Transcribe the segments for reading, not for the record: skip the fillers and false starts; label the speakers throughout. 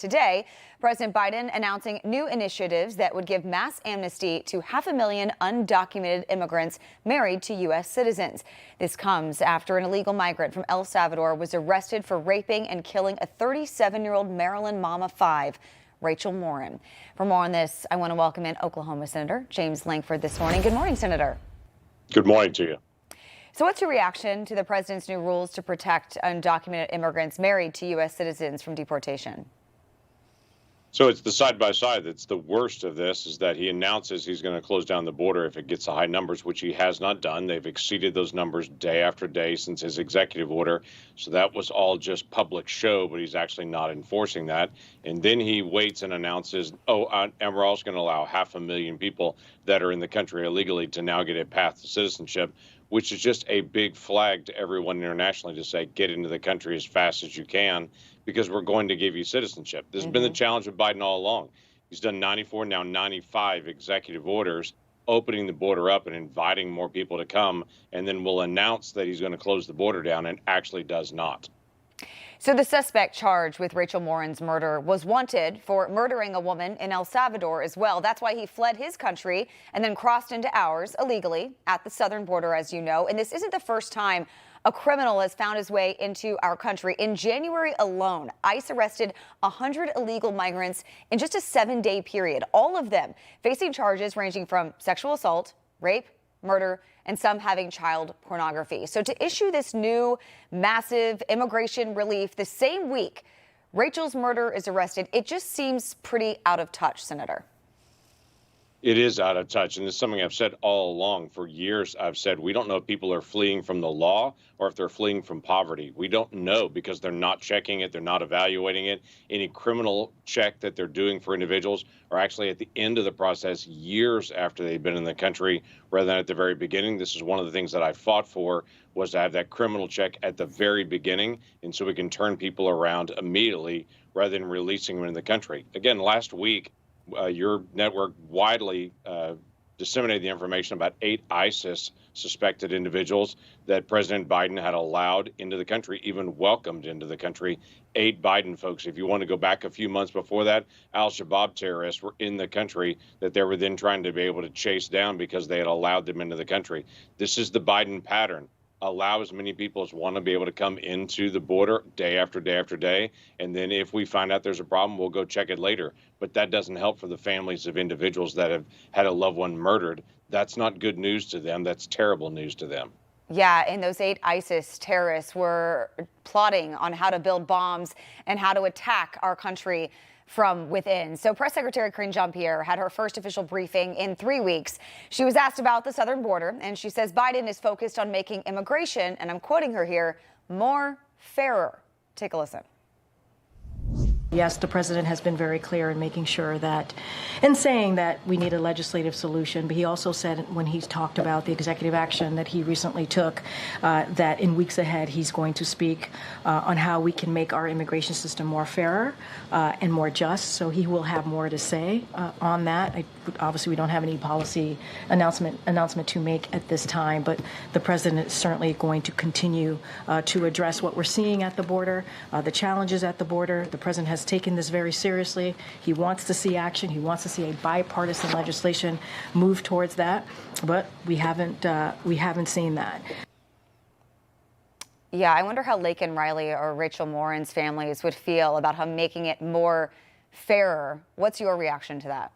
Speaker 1: Today, President Biden announcing new initiatives that would give mass amnesty to 500,000 undocumented immigrants married to U.S. citizens. This comes after an illegal migrant from El Salvador was arrested for raping and killing a 37-year-old Maryland mom of 5, Rachel Morin. For more on this, I want to welcome in Oklahoma Senator James Lankford this morning. Good morning, Senator.
Speaker 2: Good morning to you.
Speaker 1: So what's your reaction to the president's new rules to protect undocumented immigrants married to U.S. citizens from deportation?
Speaker 2: So it's the side-by-side that's the worst of this, is that he announces he's going to close down the border if it gets to high numbers, which he has not done. They've exceeded those numbers day after day since his executive order. So that was all just public show, but he's actually not enforcing that. And then he waits and announces, and we're also going to allow 500,000 people that are in the country illegally to now get a path to citizenship, which is just a big flag to everyone internationally to say, get into the country as fast as you can, because we're going to give you citizenship. This has been the challenge with Biden all along. He's done 94, now 95 executive orders, opening the border up and inviting more people to come, and then will announce that he's going to close the border down and actually does not.
Speaker 1: So the suspect charged with Rachel Morin's murder was wanted for murdering a woman in El Salvador as well. That's why he fled his country and then crossed into ours illegally at the southern border, as you know. And this isn't the first time a criminal has found his way into our country. In January alone, ICE arrested 100 illegal migrants in just a 7-day period, all of them facing charges ranging from sexual assault, rape, murder, and some having child pornography. So to issue this new massive immigration relief the same week Rachel's murder is arrested, it just seems pretty out of touch, Senator.
Speaker 2: It is out of touch, and it's something I've said all along. For years, I've said we don't know if people are fleeing from the law or if they're fleeing from poverty. We don't know because they're not checking it. They're not evaluating it. Any criminal check that they're doing for individuals are actually at the end of the process, years after they've been in the country, rather than at the very beginning. This is one of the things that I fought for, was to have that criminal check at the very beginning, and so we can turn people around immediately rather than releasing them in the country. Again, last week, your network widely disseminated the information about 8 ISIS suspected individuals that President Biden had allowed into the country, even welcomed into the country. 8 Biden folks. If you want to go back a few months before that, al-Shabaab terrorists were in the country that they were then trying to be able to chase down because they had allowed them into the country. This is the Biden pattern. Allow as many people as want to be able to come into the border day after day after day. And then if we find out there's a problem, we'll go check it later. But that doesn't help for the families of individuals that have had a loved one murdered. That's not good news to them. That's terrible news to them.
Speaker 1: Yeah, and those 8 ISIS terrorists were plotting on how to build bombs and how to attack our country from within. So Press Secretary Karine Jean-Pierre had her first official briefing in 3 weeks. She was asked about the southern border, and she says Biden is focused on making immigration, and I'm quoting her here, more fairer. Take a listen.
Speaker 3: Yes, the president has been very clear in making sure that, in saying that we need a legislative solution, but he also said when he's talked about the executive action that he recently took, that in weeks ahead he's going to speak on how we can make our immigration system more fairer and more just. So he will have more to say on that. Obviously, we don't have any policy announcement to make at this time, but the president is certainly going to continue to address what we're seeing at the border, the challenges at the border. The president has taken this very seriously. He wants to see action. He wants to see a bipartisan legislation move towards that, but we haven't seen that.
Speaker 1: Yeah, I wonder how Laken Riley or Rachel Morin's families would feel about him making it more fairer. What's your reaction to that?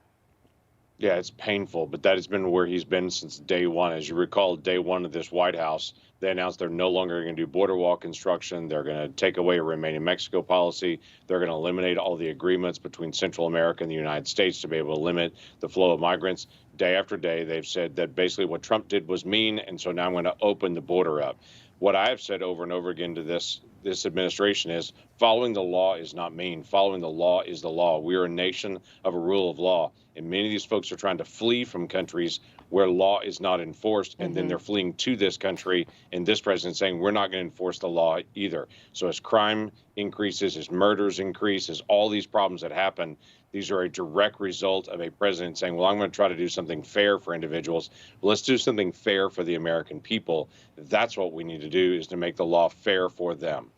Speaker 2: Yeah, it's painful, but that has been where he's been since day one. As you recall, day one of this White House, they announced they're no longer going to do border wall construction. They're going to take away a Remain in Mexico policy. They're going to eliminate all the agreements between Central America and the United States to be able to limit the flow of migrants. Day after day, they've said that basically what Trump did was mean, and so now I'm going to open the border up. What I have said over and over again to this administration is following the law is not mean. Following the law is the law. We are a nation of a rule of law. And many of these folks are trying to flee from countries where law is not enforced. And then they're fleeing to this country. And this president saying we're not going to enforce the law either. So as crime increases, as murders increase, as all these problems that happen, these are a direct result of a president saying, well, I'm going to try to do something fair for individuals. Well, let's do something fair for the American people. That's what we need to do, is to make the law fair for them.